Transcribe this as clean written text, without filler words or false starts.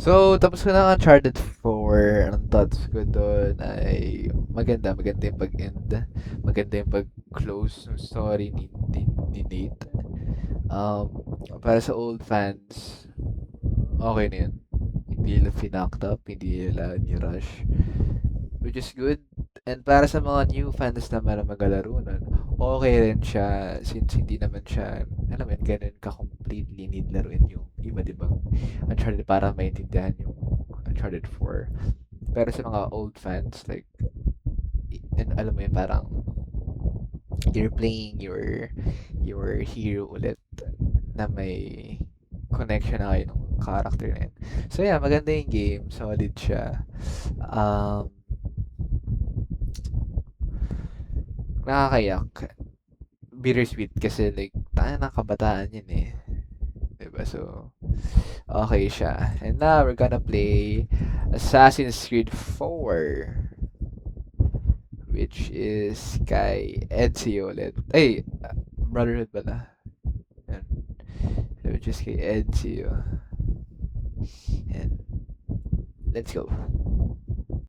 So, tapos ko na ang Uncharted 4. Ang thoughts ko doon ay maganda. Maganda yung pag-end. Maganda yung pag-close ng story ni Nate. Para sa old fans, okay na yun. Hindi nila finocked up, hindi nila ni-rush. Which is good. And para sa mga new fans naman na magalaro nun, okay rin siya since hindi naman siya, alam mo yun, ganun ka-completely need laruin yung iba, di ba? Uncharted para maintindihan yung Uncharted 4. Pero sa mga old fans, like, and alam mo yun, parang you're playing your hero ulit na may connection na kayo ng character na yun. So yeah, maganda yung game, solid siya. Um, Nakakayak. Bittersweet kasi like, tayo ng kabataan yun eh. Diba? So, okay siya. And now, we're gonna play Assassin's Creed 4. Which is kay Ezio ulit. Ay, Brotherhood pala. Yan. Which is kay Ezio. And let's go.